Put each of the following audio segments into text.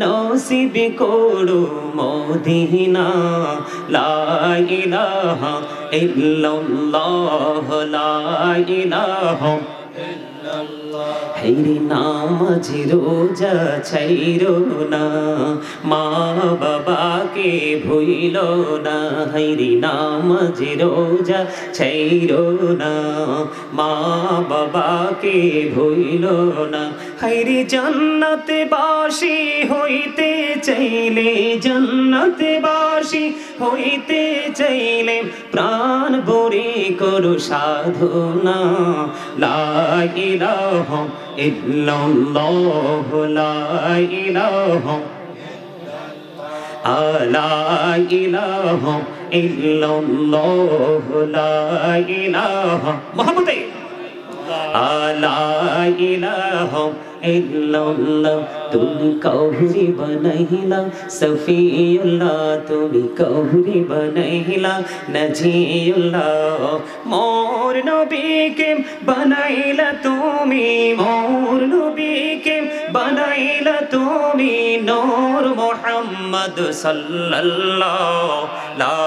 নসিব করো মদিনা লা ইলাহা ইল্লাল্লাহ লা ইলাহা হেরি নামাজ রোজা ছাইরো না মা বাবাকে ভুইলো না হেরি নামাজ রোজা ছাইরো না মা বাবাকে ভুইলো না হেরি জান্নাতে বাসী হইতে চাইলে জান্নাতে বাসী হইতে চাইলে প্রাণ ভরে করো সাধনা লা ইলাহা ইল্লাল্লাহ লা ইলাহা লা ইলাহা ইল্লাল্লাহ লা ইলাহা মুহাম্মাদে লা ইলাহা ইল্লাল্লাহ তুমি কৌহরি বনাইলা সফিউল্লাহ তুমি কৌহরি বনাইলা নজিউল্লাহ মোর নবীকে বানাইলা তুমি মোর নবীকে বানাইলা তুমি নূর মুহাম্মদ সাল্লাল্লাহু লা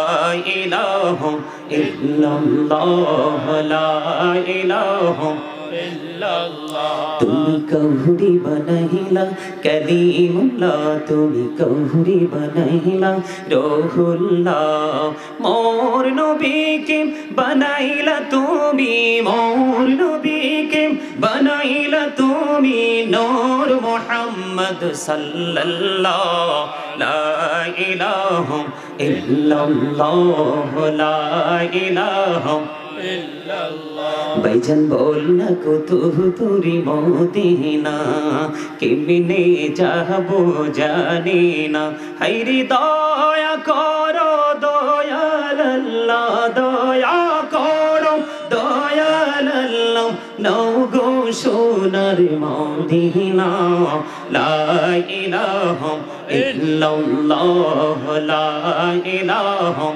ইলাহা ইল্লাল্লাহ লা ইলাহা তুমি কৌহরি বনাইলা কলিমুল্লাহ তুমি কৌহরি বনাইলা রূহুল্লাহ মোর নবীকে বানাইলা তুমি মোর নবীকে বানাইলা তুমি নূর মুহাম্মদ সাল্লাল্লাহু লা ইলাহা ইল্লাল্লাহ লা ইলাহা ভাইজান বল না কত তোরি মদিনা কেমনে যাবো জানি না হাইরে দয়া করো দয়াল আল্লাহ দয়া করো দয়াল আল্লাহ নও গো সোনার মদিনা লা ইলাহা ইল্লাল্লাহ লা ইলাহা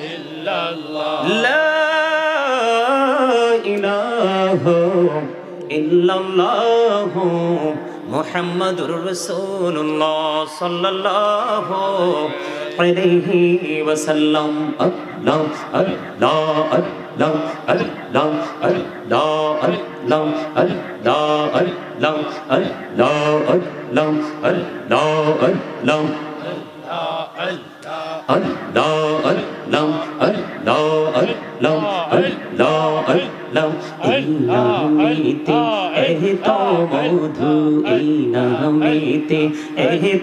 ইল্লাল্লাহ ইলাহা ইল্লাল্লাহ মুহাম্মাদুর রাসূলুল্লাহ সাল্লাল্লাহু আলাইহি ওয়াসাল্লাম আল্লাহ আল্লাহ আল্লাহ আল্লাহ আল্লাহ আল্লাহ আল্লাহ আল্লাহ আল্লাহ আল্লাহ আল্লাহ আল্লাহ Allah Allah Allah Allah Allah Allah inamite to modhu inamite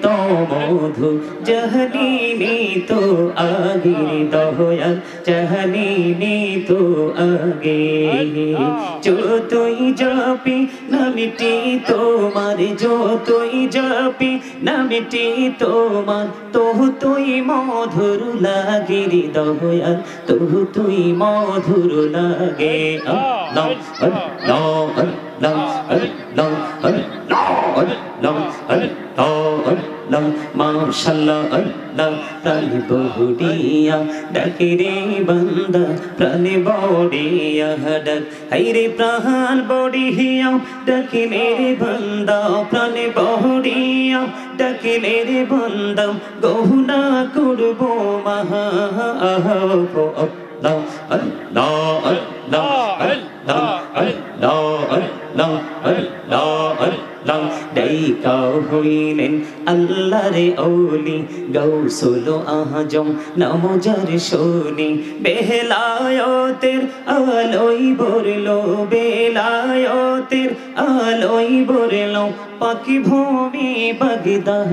to modhu jahanini to agir doyal jahanini to age jotoi japi namiti tomar jotoi japi namiti tomar তোই মধুর লাগে হৃদয়াল তুই মধুর লাগে আল্লাহ আল্লাহ আল্লাহ আল্লাহ আল্লাহ আল্লাহ আল্লাহ মাশাআল্লাহ আল্লাহ প্রাণ বহুড়িয়া ডাকে রে বান্দা প্রাণ বড়িয়া ডাক হাইরে প্রাণ বড়িয়া ডাকিলে রে বান্দা প্রাণ বড়িয়া ডাকিলে রে বান্দা গহুনা করব মাহা আল্লাহ আল্লাহ আল্লাহ আল্লাহ আল্লাহ আল্লাহ আল্লাহ আল্লাহ ডাইকা হইলেন আল্লাহর ওলি গৌসুল আজম নামজার শুনি বেলায়েতের আলোই বরলো বেলায়েতের আলোই বরলো পাকি ভূমি বাগদাদ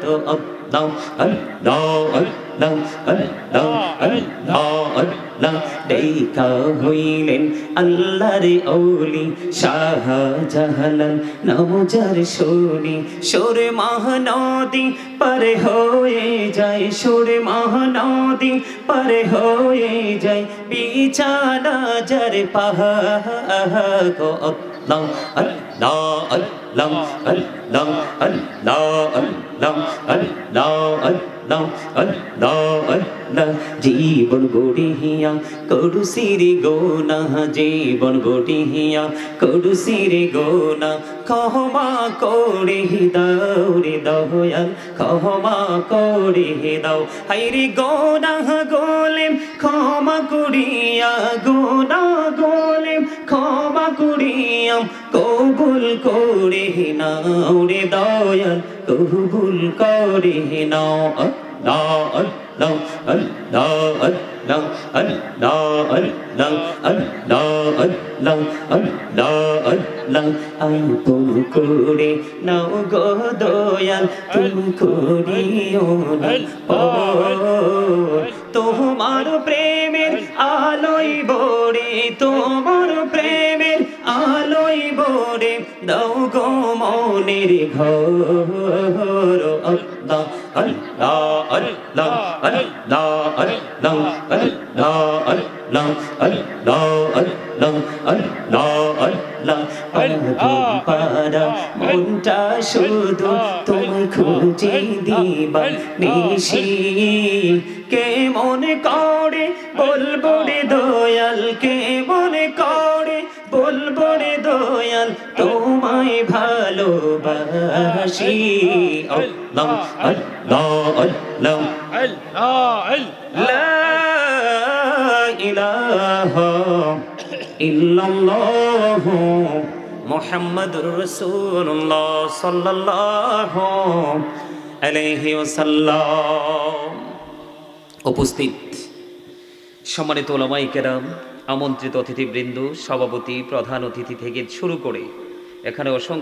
তো আল্লাহ আল্লাহ আল্লাহ আল্লাহ আল্লাহ আল্লাহ ডাইকা হইলেন আল্লাহর ওলি শাহজালাল নামজার শুনি সুর মহানদী পারে হয়ে যায় সুর মহানদী পারে হয়ে যায় বিছানা যার পাহা জীবন গড়িয়া করুসিরে গোনা, জীবন গড়িয়া করুসিরে গোনা, ক্ষমা করে দাও রে দয়াল, ক্ষমা করে দাও। হাইরে গোনা গোলেম ক্ষমা করিয়া, গোনা গোলেম ক্ষমা করিয়া কবুল করে নাও রে দয়াল, কবুল করে নাও। আপন করে নাও গো দয়াল, তুমি করিও না তোমার প্রেমের আলোই বড়ে, তোমার প্রেমের আলোই বড়ে দাও গো মনের ঘর। আল্লাহ আল্লাহ আল্লাহ আল্লাহ আল্লাহ আল্লাহ আল্লাহ আল্লাহ আল্লাহ আল্লাহ আল্লাহ পারা মনটা শুধু তুমি খুঁজে দিবা নিশি, কে মনে করে বলবো রে দয়াল, কে মনে করে বলবো রে দয়াল তোমায় ভালোবাসি। আল্লাহ আল্লাহ আল্লাহ লা ইলাহা ইল্লাল্লাহ মুহাম্মাদুর রাসূলুল্লাহ সাল্লাল্লাহু আলাইহি ওয়াসাল্লাম। উপস্থিত সম্মানিত উলামায়ে কেরাম, আমন্ত্রিত অতিথিবৃন্দ, সভাপতি, প্রধান অতিথি থেকে শুরু করে এখানে অসংখ্য